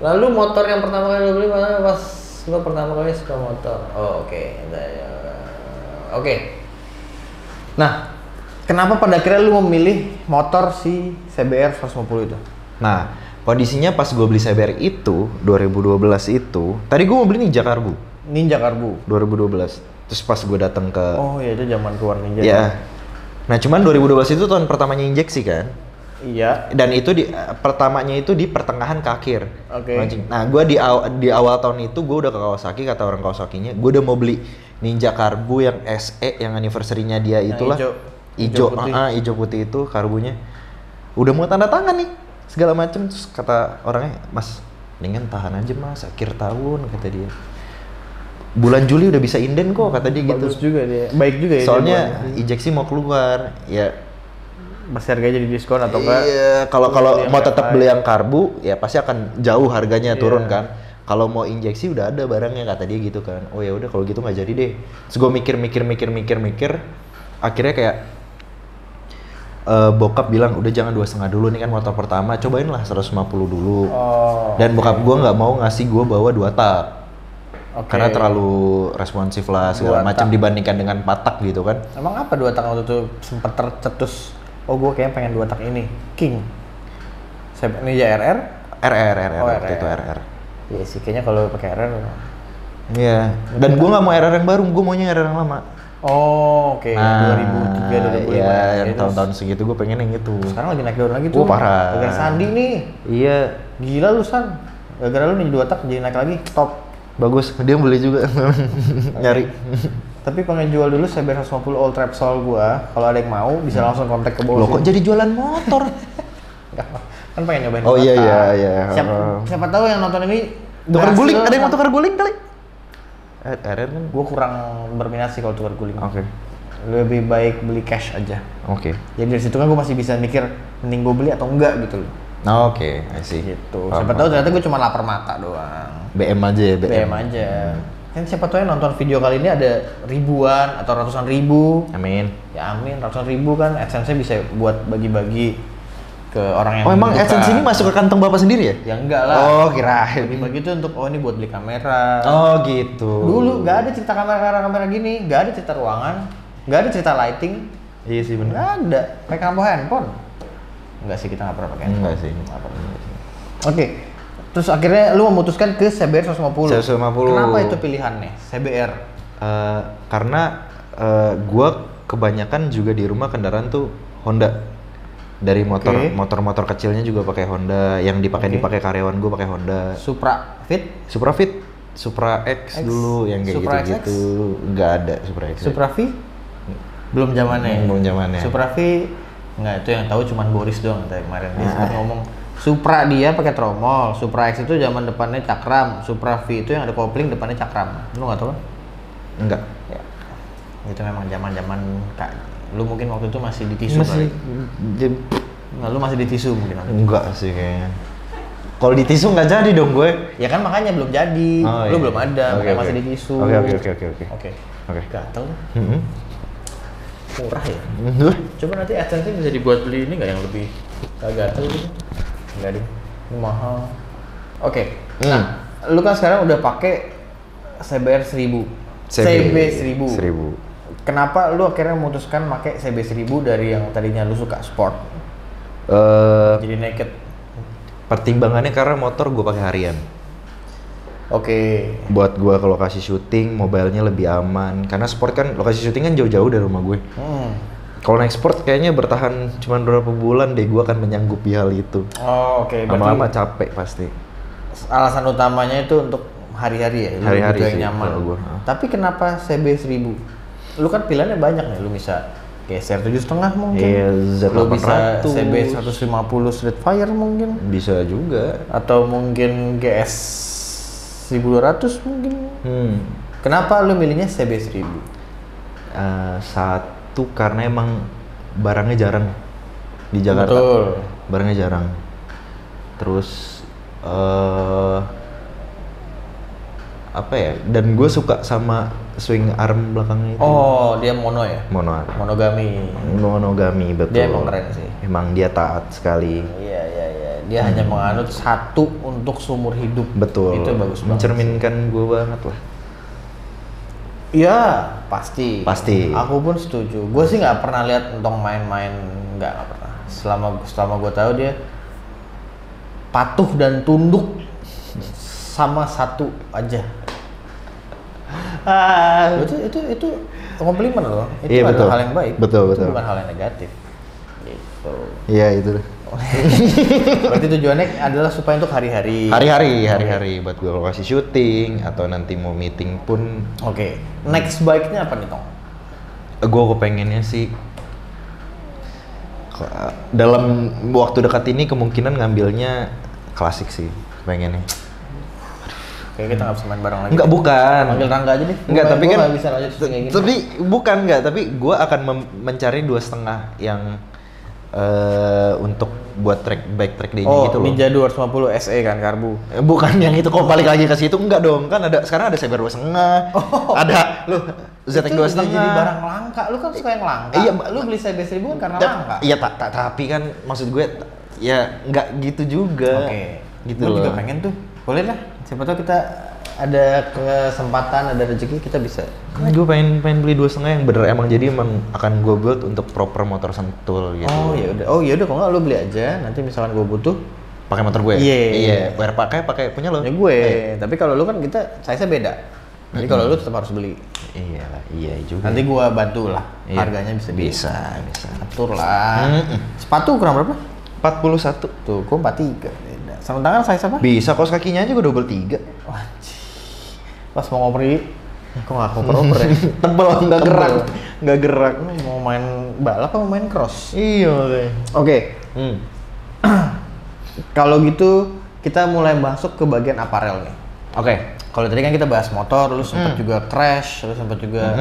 Lalu motor yang pertama kali lo beli mana pas lo pertama kali suka motor? Oke. Nah, kenapa pada akhirnya lu memilih motor si CBR 150 itu? Nah, kondisinya pas gue beli CBR itu 2012 itu, tadi gue mau beli Ninja Karbu. 2012. Terus pas gue datang ke itu zaman keluar Ninja. Iya. Nah, cuman 2012 itu tahun pertamanya injeksi kan? Iya. Dan itu pertamanya itu di pertengahan ke akhir. Oke. Nah, gue di awal tahun itu gue udah ke Kawasaki, kata orang Kawasakinya, gue udah mau beli Ninja Karbu yang SE yang anniversary-nya dia itulah. Hijau putih itu karbunya. Udah mau tanda tangan nih, segala macem. Terus kata orangnya, Mas, mendingan tahan aja Mas, akhir tahun kata dia. Bulan Juli udah bisa inden kok kata dia. Bagus gitu. Juga dia, baik juga ya. Soalnya injeksi mau keluar, ya masih harganya jadi diskon atau enggak? Iya, kalau mau tetap beli yang karbu, ya pasti akan jauh harganya turun kan. Kalau mau injeksi udah ada barangnya kata dia gitu kan. Oh ya udah kalau gitu nggak jadi deh. Terus gue mikir, akhirnya kayak bokap bilang udah jangan 2,5 dulu nih kan motor pertama, cobain lah 150 dulu. Dan bokap gue nggak mau ngasih gue bawa 2 tak. Karena terlalu responsif lah segala macam dibandingkan dengan 4 tak gitu kan. Emang apa 2 tak waktu itu sempat tercetus? Oh gue kayaknya pengen 2 tak ini, King. Ninja RR? waktu itu RR. Iya sih, kayaknya kalau pakai RR. Iya. Dan gue nggak mau RR yang baru, gue maunya RR yang lama. Oh, oke. 2003, 2005. Iya, yang tahun-tahun segitu gue pengen yang itu. Sekarang lagi naik daun lagi tuh. Parah. Gara Sandi nih. Iya. Gila lu San. Gara-gara lu nih 2 tak jadi naik lagi. Top. Bagus, dia beli juga. Nyari. Tapi pengen jual dulu CBR 150 All Trapsol gua. Kalau ada yang mau bisa langsung kontak ke bawah. Loh kok jadi jualan motor? Kan pengen nyobain. Oh iya. Siapa tahu yang nonton ini tukar guling, ada yang mau tukar guling kali? RR kan? Gue kurang berminat sih kalau tukar guling. Oke. Lebih baik beli cash aja. Oke. Jadi dari situ kan gue masih bisa mikir mending gue beli atau enggak gitu loh. Oke, I see. Gitu. Siapa tahu ternyata gue cuma lapar mata doang. BM aja ya, BM aja. Kan siapa tahu yang nonton video kali ini ada ribuan atau ratusan ribu. Amin. Ya amin, ratusan ribu kan AdSense-nya bisa buat bagi-bagi ke orang yang Oh emang membutuhkan. AdSense ini masuk ke kantong bapak sendiri ya? Ya enggak lah. Oh kirain. Bagi-bagi itu untuk ini buat beli kamera. Oh gitu. Dulu nggak ada cerita kamera gini, nggak ada cerita ruangan, nggak ada cerita lighting, Iya sih benar. nggak ada. Pakai kamera handphone. Enggak sih, kita nggak pernah pakai handphone. Enggak sih. Nggak pernah. Oke. Terus akhirnya lu memutuskan ke CBR 150. 150. Kenapa itu pilihannya? CBR. Karena gua kebanyakan juga di rumah kendaraan tuh Honda. Dari motor kecilnya juga pakai Honda, yang dipakai karyawan gue pakai Honda. Supra Fit, Supra X dulu yang kayak Supra gitu-gitu. Nggak ada Supra X. Supra V belum zamannya. Belum zamannya. Supra V nggak, itu yang tahu cuman Boris doang tadi kemarin dia sempat ngomong. Supra dia pakai tromol, Supra X itu zaman depannya cakram, Supra V itu yang ada kopling depannya cakram. Lu nggak tahu kan? Enggak. Ya. Itu memang zaman kak. Lu mungkin waktu itu masih di tisu Masih. Nggak, lu masih di tisu mungkin. Enggak sih kayaknya. Kalau di tisu nggak jadi dong gue. Ya kan makanya belum jadi. Oh, Lu iya. belum ada, Oke, makanya oke. masih di tisu. Oke. Gatel. Mm-hmm. Murah ya. Coba nanti AdSense bisa dibuat beli ini nggak yang lebih gatel gitu? Enggak deh. Ini mahal. Oke. Nah, lu kan sekarang udah pakai CBR 1000. CB 1000. Kenapa lu akhirnya memutuskan pakai CB 1000 dari yang tadinya lu suka sport? Jadi naked. Pertimbangannya karena motor gue pakai harian. Oke. Buat gue ke lokasi syuting, mobilenya lebih aman. Karena sport kan lokasi syuting kan jauh-jauh dari rumah gue. Kalau naik sport kayaknya bertahan cuma beberapa bulan deh, gue akan menyanggupi hal itu. Oh, oke. Lama-lama capek pasti. Alasan utamanya itu untuk hari-hari ya? Hari-hari yang sih nyaman. kalau gua. Tapi kenapa CB 1000? Lu kan pilihannya banyak nih, lu bisa geser 7,5 mungkin. Iya, Lu bisa Z800. CB 150 Streetfire mungkin. Bisa juga. Atau mungkin GS 1200 mungkin. Kenapa lu milihnya CB 1000? Satu karena emang barangnya jarang di Jakarta. Betul. Barangnya jarang. Terus apa ya? Dan gue suka sama swing arm belakangnya itu. Oh, dia mono ya? Mono arm. Monogami, betul. Dia emang keren sih. Emang dia taat sekali. Iya. Dia hanya menganut satu untuk seumur hidup. Betul. Itu bagus banget. Mencerminkan gue banget lah. Iya, pasti. Pasti. Aku pun setuju. Gue sih nggak pernah lihat Entong main-main, nggak pernah. Selama gue tahu dia patuh dan tunduk sama satu aja. Itu komplimen loh. Itu Iya, adalah betul. hal yang baik. Betul. Itu bukan hal yang negatif. Gitu. Iya itu. Berarti tujuannya adalah supaya untuk hari-hari. Hari-hari buat gue lokasi syuting atau nanti mau meeting pun. Oke. Next bike-nya apa nih, Tong? Gue kepengennya sih dalam waktu dekat ini kemungkinan ngambilnya klasik sih pengennya. Kayak kita nggak bisa main bareng lagi. Enggak, bukan. Panggil Rangga aja deh. Enggak, tapi kan nggak bisa lanjut kayak gini. Tapi bukan enggak, tapi gue akan mencari 2,5 yang untuk buat bike track day gitu loh. Ninja 250 SE kan karbu. Bukan yang itu, kok balik lagi ke situ enggak dong. Kan ada sekarang ada Saber 2,5. Ada lu ZX 2,5. Jadi barang langka. Lu kan suka yang langka. Iya, lu beli CB 1000 kan karena langka. Iya, tapi kan maksud gue ya enggak gitu juga. Oke. Gitu Gue loh. juga pengen tuh. Boleh lah. Siapa tahu kita ada kesempatan, ada rezeki kita bisa. Gue pengen beli 2,5 yang bener emang, jadi emang akan gue build untuk proper motor sentul gitu. Oh ya udah. Kalau nggak lu beli aja. Nanti misalkan gue butuh, Pakai motor gue. Iya. Bayar pakai punya lo. Ya gue. Tapi kalau lu kan kita size-nya beda. Jadi kalau lu tetap harus beli. Iya juga. Nanti gua bantu lah. Harganya bisa. Atur lah. Sepatu ukuran berapa? 41. Tuh, gua 43. Beda. Sarung tangan size apa? Bisa, kaos kakinya aja gua double 3. Wah, pas mau ngoper, kok nggak ngoper ya? Tebel, nggak gerak. Mau main balap apa mau main cross? Iya. Oke. Kalau gitu kita mulai masuk ke bagian aparel nih. Oke. Kalau tadi kan kita bahas motor, lu sempat juga crash, lu sempat juga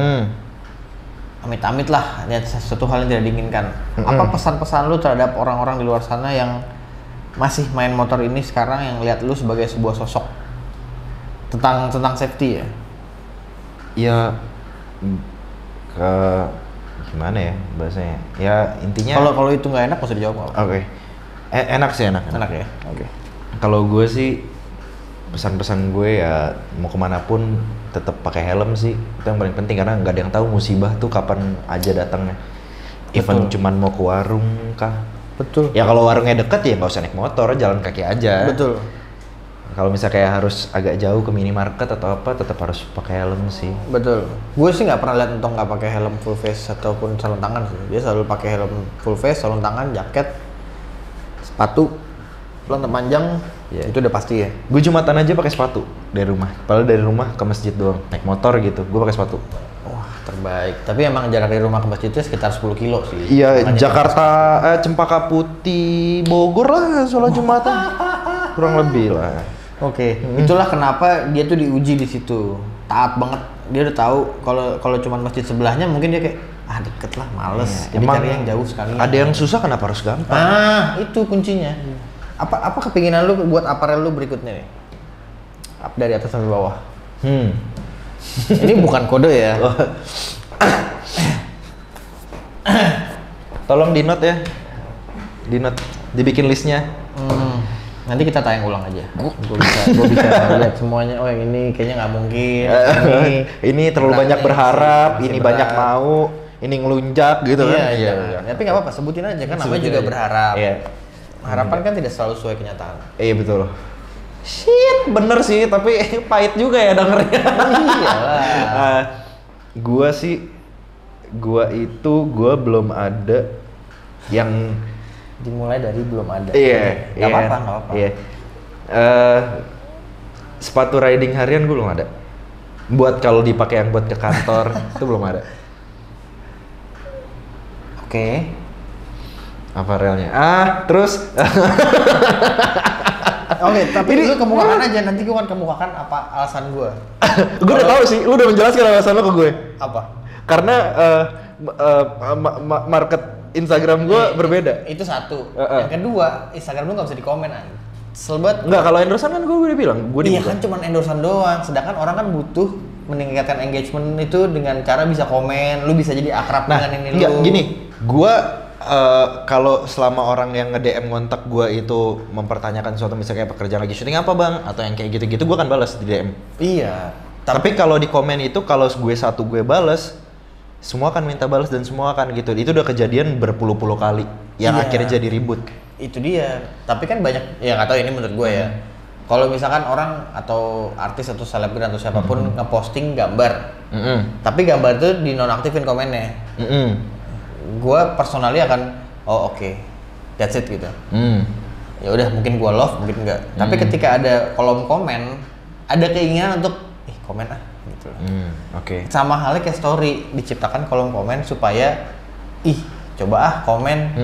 amit-amit lah, ya sesuatu hal yang tidak diinginkan. Apa pesan-pesan lu terhadap orang-orang di luar sana yang masih main motor ini sekarang, yang lihat lu sebagai sebuah sosok tentang safety ya? Ya ke gimana ya bahasanya? Ya intinya. Kalau itu nggak enak, nggak usah dijawab. Oke. Enak sih. Enak ya. Oke. Kalau gue sih pesan-pesan gue ya mau kemana pun tetap pakai helm sih, itu yang paling penting karena nggak ada yang tahu musibah tuh kapan aja datangnya. Even cuman mau ke warung kah? Betul. Ya kalau warungnya deket ya nggak usah naik motor, jalan kaki aja. Betul. Kalau misalnya kayak harus agak jauh ke minimarket atau apa, tetap harus pakai helm sih. Betul. Gue sih nggak pernah lihat Entong nggak pakai helm full face ataupun sarung tangan sih. Dia selalu pakai helm full face, sarung tangan, jaket, sepatu, celana panjang. Itu udah pasti ya. Gue Jumatan aja pakai sepatu dari rumah. Padahal dari rumah ke masjid doang. Naik motor gitu, gue pakai sepatu. Wah, terbaik. Tapi emang jarak dari rumah ke masjid itu sekitar 10 kilo sih. Iya, Jakarta, Cempaka Putih, Bogor lah sholat Jumatan. Kurang lebih lah. Oke, itulah kenapa dia tuh diuji di situ. Taat banget. Dia udah tahu kalau cuman masjid sebelahnya mungkin dia kayak deket lah, males. Jadi cari yang jauh sekali. Ada yang susah kenapa harus gampang? Itu kuncinya. Apa kepinginan lu buat aparel lu berikutnya nih? Dari atas sampai bawah. Ini bukan kode ya. Tolong di note ya. Di note, dibikin listnya. Nanti kita tayang ulang aja. Gue bisa lihat semuanya. Oh yang ini kayaknya nggak mungkin. Ini terlalu banyak berharap. Ini banyak mau. Ini ngelunjak gitu kan? Iya. Tapi nggak apa-apa. Sebutin aja kan. Namanya juga berharap. Iya. Harapan kan tidak selalu sesuai kenyataan. Iya betul. Shit, bener sih, tapi pahit juga ya dengernya. Iyalah. Gua belum ada yang dimulai dari belum ada. Iya. Gak apa-apa. Iya. Sepatu riding harian gue belum ada. Buat kalau dipakai yang buat ke kantor itu belum ada. Oke. Aparelnya. Terus. Oke, tapi lu kemukakan aja, nanti gue akan kemukakan apa alasan gue. Gue udah tahu sih, lu udah menjelaskan alasan lo ke gue. Apa? Karena market Instagram gue berbeda. Itu satu. Yang kedua, Instagram lu nggak bisa dikomen aja. Selebet. Enggak, kalau endorsean kan gue udah bilang. Iya kan cuma endorsean doang, sedangkan orang kan butuh meningkatkan engagement itu dengan cara bisa komen, lu bisa jadi akrab dengan ini lu. Enggak, gini, gue kalau selama orang yang nge-DM ngontak gue itu mempertanyakan suatu misalnya kayak pekerjaan lagi syuting apa bang, atau yang kayak gitu-gitu gue kan balas di DM. Iya. Tapi kalau di komen itu kalau gue balas, semua akan minta balas dan semua akan gitu. Itu udah kejadian berpuluh-puluh kali yang akhirnya jadi ribut. Itu dia. Tapi kan banyak, ya nggak tahu ini menurut gue ya. Kalau misalkan orang atau artis atau selebgram atau siapapun ngeposting gambar, tapi gambar itu dinonaktifin komennya. Gue personally akan oke, that's it gitu. Ya udah mungkin gue love mungkin enggak. Tapi ketika ada kolom komen, ada keinginan untuk komen gitu. Oke. Sama halnya kayak story, diciptakan kolom komen supaya coba komen.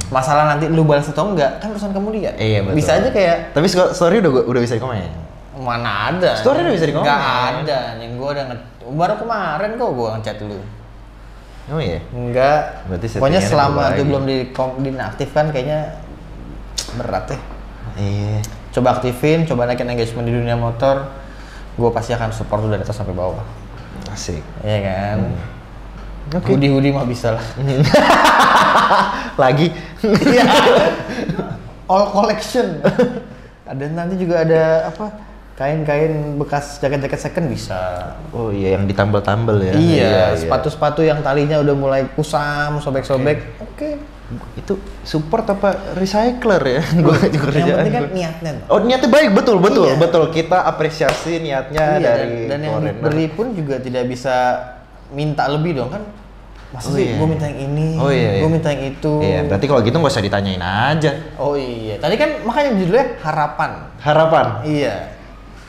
Masalah nanti lu balas atau enggak kan urusan kamu dia. Iya betul. Bisa aja kayak. Tapi story udah bisa dikomen. Mana ada? Story udah bisa dikomen. Enggak ada. Yang gue udah baru kemarin kok gue ngechat lu. Oh iya? Enggak. Berarti pokoknya selama itu belum dinaktifkan kayaknya berat ya. Iya. Coba aktifin, coba naikin engagement di dunia motor. Gue pasti akan support lu dari atas sampai bawah. Asik. Iya kan? Oke. Hoodie mah bisa lah. Lagi? Iya. All collection. Ada nanti juga ada apa? Kain-kain bekas jaket-jaket second bisa. Oh iya, yang ditambal-tambal ya. Iya, sepatu-sepatu yang talinya udah mulai kusam, sobek-sobek. Oke. itu support apa recycler ya? Gue juga Yang kerjaan penting kan gua. niatnya. Oh niatnya baik, betul Iya. betul. Kita apresiasi niatnya Iya, dari dan yang foreigner. beri pun juga tidak bisa minta lebih dong kan. Masa Oh, sih iya. gue minta yang ini, Oh, iya, gue iya. minta yang itu. Iya, berarti kalau gitu nggak usah ditanyain aja. Oh iya, tadi kan makanya judulnya harapan. Harapan. Iya.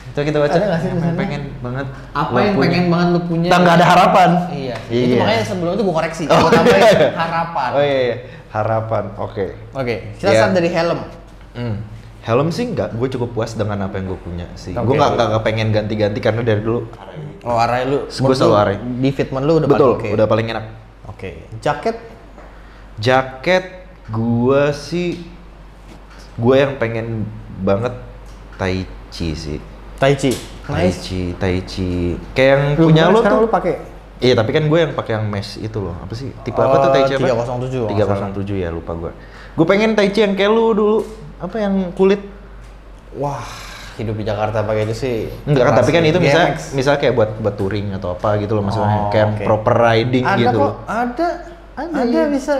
Itu kita baca. Ada nggak sih Yang tulisannya? pengen banget. Apa lo yang punya. pengen banget lu punya? Kita nggak ada harapan. Iya. Iya. Itu makanya sebelum itu gue koreksi. Oh, Gue tambahin iya. harapan. Oh iya, harapan. Oke. Oke, kita Iya. start dari helm. Helm sih nggak, gue cukup puas dengan apa yang gue punya sih. Oke. Gue nggak pengen ganti-ganti karena dari dulu. Oh, array lu. Gue selalu lu, array. Di fitment lu udah Betul, paling oke. udah paling enak. Oke. Jaket. Jaket gue sih, gue yang pengen banget Tai Chi sih. Taichi. Tai Chi. Kayak yang punya lo sekarang tuh. lu pakai Iya, tapi kan gue yang pakai yang mesh itu loh. Apa sih? Tipe apa tuh Tai Chi apa? 307. 307 ya, lupa gue. Gue pengen Tai Chi yang kayak lu dulu. Apa yang kulit? Wah, hidup di Jakarta pakai itu sih. Enggak kan, tapi kan itu GMX. misal kayak buat touring atau apa gitu loh maksudnya. Oh, Kayak oke. proper riding Ada gitu kok, loh. ada, iya. bisa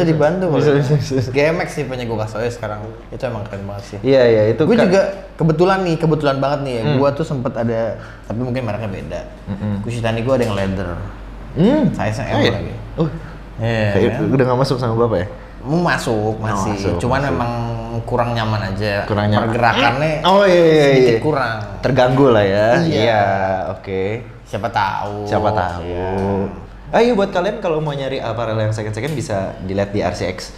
dibantu Bisa, kok. bisa. GMX sih punya gue kasih sekarang. Itu emang keren banget sih. Iya, iya, itu Gue kan- juga kebetulan banget nih ya. Gue tuh sempet ada, tapi mungkin mereknya beda. Kushitani gue ada yang leather. Size-nya M Oh, iya? lagi. Kayak Iya. kan? udah gak masuk sama bapak ya? Mau masuk masih, masuk, cuman masuk. memang kurang nyaman aja. Kurang nyaman. Pergerakannya Oh iya, iya, sedikit iya. kurang. Terganggu lah ya. Iya. Oke. Siapa tahu. Siapa tahu. Iya. Ayo buat kalian kalau mau nyari apparel yang second bisa dilihat di RCX.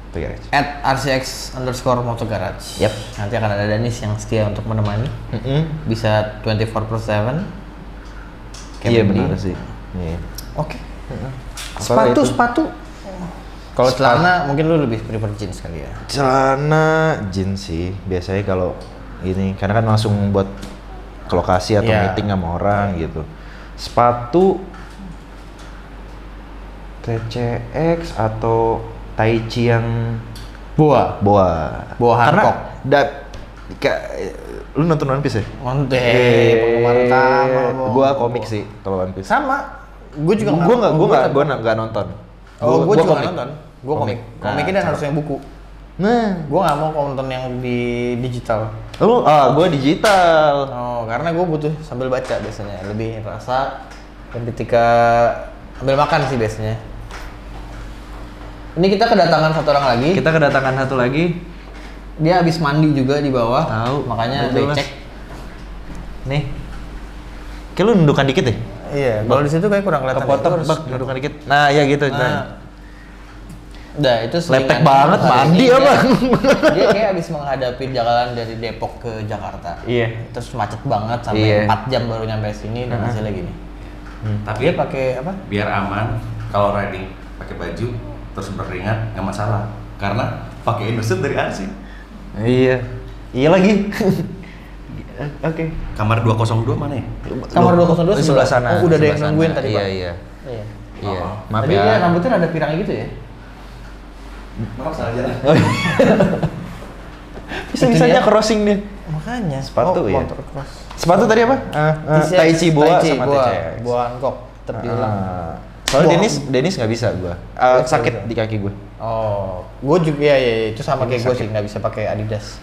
Tuh ya. @rcx_motogarage. Yap. Nanti akan ada Danis yang setia untuk menemani. Bisa 24/7. Iya benar sih. Iya. Oke. Apa itu? Sepatu. Kalau celana mungkin lu lebih prefer jeans kali ya. Celana jeans sih biasanya kalau ini karena kan langsung buat ke lokasi atau Iya. meeting sama orang gitu. Sepatu TCX atau Tai Chi yang Boa. Boa karena Hancock. lu nonton One Piece ya? Mantep. Penggemar utama. Gua komik sih kalau One Piece. Sama. Gue juga Gua nggak nonton. Oh, gue juga komik. nggak nonton. Gue komik. Nah, Komiknya dan harus yang buku. Nah, Gue nggak mau nonton yang di digital. gua digital. Oh, karena gue butuh sambil baca biasanya. Lebih rasa dan ketika ambil makan sih biasanya. Ini kita kedatangan satu orang lagi. Kita kedatangan satu lagi. Dia habis mandi juga di bawah. Tahu. Makanya Betul, Mas. becek. Nih. Kayak lu nundukan dikit deh. Iya, kalau di situ kayak kurang kelihatan. Kepotong, Itu harus- bak, nundukan dikit. Nah, ya gitu. Nah. Udah, itu Lepek selingan banget, hari mandi ini apa? Dia kayak habis menghadapi jalan dari Depok ke Jakarta. Iya. Terus macet banget sampai Iya. 4 jam baru nyampe sini dan hasilnya gini. Tapi Dia pakai apa? biar aman kalau riding pakai baju terus beringat nggak masalah karena pakai endorsement dari Ansi. Iya. Iya lagi. Oke. Kamar 202 mana ya? Kamar 202 sebelah sana. Oh, udah ada yang sebelah nungguin sana. tadi, Iya, Pak. iya. Iya. Iya. Oh. Maaf Tadi ya. dia rambutnya ada pirang gitu ya? Maaf salah jalan. Bisa-bisanya crossing dia. Makanya. Sepatu ya? Motocross. Sepatu tadi apa? Tai Chi Boa sama TCX. Boa Hancock. Terbilang. Soalnya Boa- Denis nggak bisa gua. Sakit di kaki gua. Oh, gue juga ya, itu sama kayak gue sih nggak bisa pakai Adidas.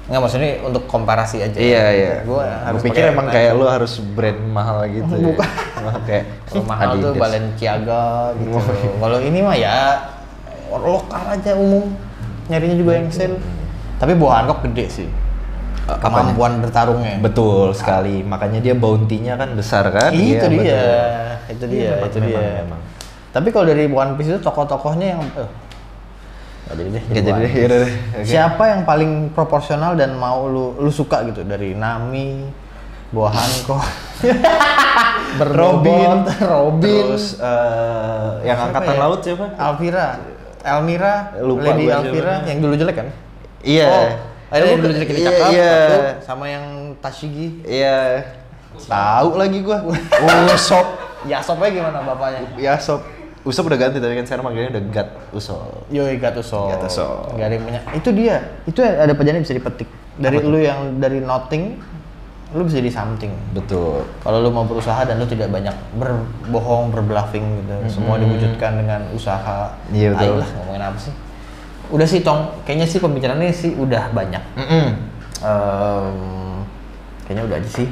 Nggak, maksudnya untuk komparasi aja. Iya, iya. Gue Gua harus pikir pakai emang Nike. kayak lu harus brand mahal gitu. Bukan. Ya. Kayak Kalau mahal tuh Adidas. Balenciaga gitu. Oh, iya. Kalau ini mah ya lokal aja umum. Nyarinya juga yang sale. Tapi Boa Hancock gede sih. Kemampuan bertarungnya. Betul sekali. Makanya dia bounty-nya kan besar kan? Itu Iya, dia. betul. Itu dia, Iya, itu memang, dia. memang. Tapi kalau dari One Piece itu tokoh-tokohnya yang nggak jadi deh. Nggak jadi One deh, Piece. yaudah deh. Oke. Siapa yang paling proporsional dan mau lu suka gitu dari Nami, Boa Hancock, Robin, Robin, terus yang Siapa angkatan ya? laut siapa? Elmira, Lupa Lady gua Elvira siapa. yang dulu jelek kan? Iya. Oh, ada yang dulu jelek ini Iya, cakep, iya. satu, sama yang Tashigi. Iya. Tahu lagi gua. Usop. Yasopnya gimana bapaknya? Ya Sob. Usop udah ganti tapi kan sekarang manggilnya udah Gat Usop. Yoi Gattuso. Gattuso. Nggak ada yang punya. Itu dia. Itu ada pelajaran yang bisa dipetik. Dari Apa lu yang dari nothing lu bisa jadi something. Betul. Kalau lu mau berusaha dan lu tidak banyak berbohong, berbluffing gitu, semua diwujudkan dengan usaha. Iya, betul. Ayolah, ngomongin apa sih? Udah sih Tong, kayaknya sih pembicaraannya sih udah banyak. Kayaknya udah aja sih.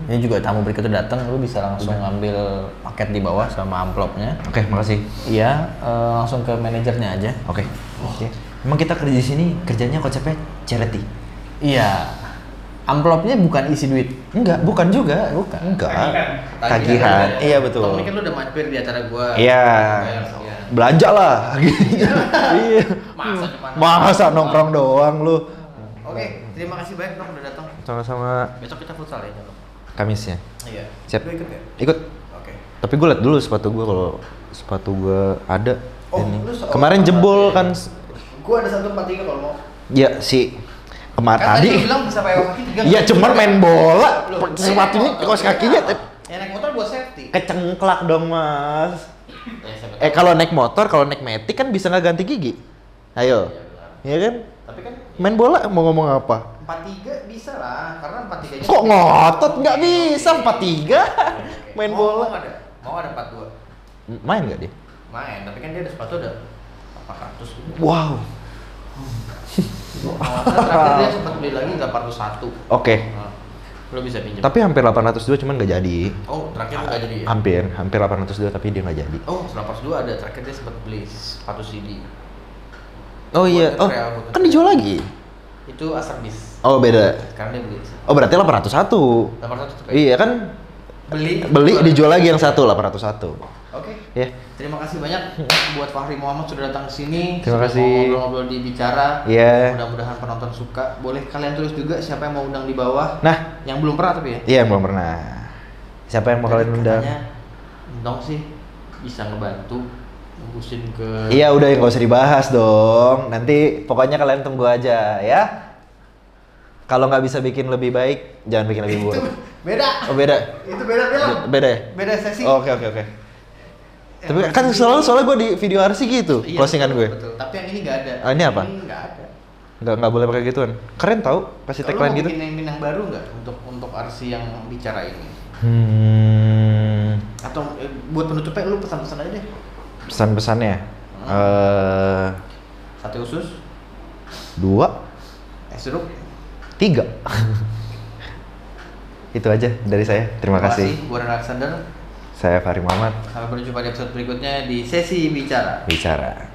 Ini juga tamu berikutnya datang, lu bisa langsung ngambil paket di bawah sama amplopnya. Oke, makasih. Iya, langsung ke manajernya aja. Oke. Emang kita kerja di sini kerjanya konsepnya charity? Iya. Amplopnya bukan isi duit. Enggak, bukan juga. Enggak. Tagihan. Iya, betul. Tong ini kan lu udah mampir di acara gua. Iya. Belanja lah. Iya. Masa nongkrong doang lu. Oke, terima kasih banyak Tong udah datang. Sama-sama. Besok kita futsal ya, Tong. Kamisnya. Iya. Siap. Lu ikut ya? Ikut. Oke. Tapi gue liat dulu sepatu gue, kalau sepatu gue ada. Oh, ini. lu Kemarin jebol kan. Gua ada 143 kalau mau. Ya si kemarin Kan tadi. tadi bilang bisa pakai kaki 3. Iya, cuman main bola. Loh, Sepatunya kaos kakinya ya naik motor buat safety. kecengklak dong, Mas. Ya, siapa tahu. Kalau naik motor, kalau naik metik kan bisa nggak ganti gigi? Ayo. Iya kan? Tapi kan Main bola mau ngomong apa? 43 bisa lah, karena 43 nya Kok ngotot nggak bisa 43? Main bola. Mau ada 42. Main nggak dia? Main, tapi kan dia ada sepatu ada 400 gitu. Wow. Terakhir dia sempat beli lagi 801. Oke. Nah, lo bisa pinjam. Tapi hampir 802 cuman nggak jadi. Oh, terakhir nggak jadi ya? Hampir 802 tapi dia nggak jadi. Oh, 802 ada. Terakhir dia sempat beli sepatu CD. Oh iya. Oh, kan dijual lagi. Itu Asarbis. Oh, beda. Sekarang dia beli. Oh, berarti 801. 801 tuh. Iya kan? Beli dijual lagi yang satu 801. Oke. Ya. Terima kasih banyak buat Fahri Muhammad sudah datang ke sini. Terima Sudah kasih. mau ngobrol-ngobrol di Bicara. Iya. Mudah-mudahan penonton suka. Boleh kalian tulis juga siapa yang mau undang di bawah. Nah, Yang belum pernah tapi ya. iya belum pernah. Siapa yang mau kalian undang? Dong sih bisa ngebantu nembusin ke. Iya, udah nggak usah dibahas dong. Nanti pokoknya kalian tunggu aja ya. Kalau nggak bisa bikin lebih baik, jangan bikin lebih buruk. Beda. Oh, beda. Itu beda bilang. Beda ya? Beda sesi. Oh, oke. Tapi kan soalnya gue di video RC gitu, Iya, closingan gue. Betul. Tapi yang ini nggak ada. Ah, ini apa? Ini nggak ada. Nggak boleh pakai gituan. Keren tau, kasih Kalau tagline mau gitu. bikin yang baru nggak untuk RC yang Bicara ini? Atau buat penutupnya lu pesan-pesan aja deh. Pesan-pesannya. Sate usus, 2, es jeruk. 3. Itu aja dari saya. Terima kasih. Gue Alexander. Saya Fahri Muhammad. Sampai berjumpa di episode berikutnya di Sesi Bicara. Bicara.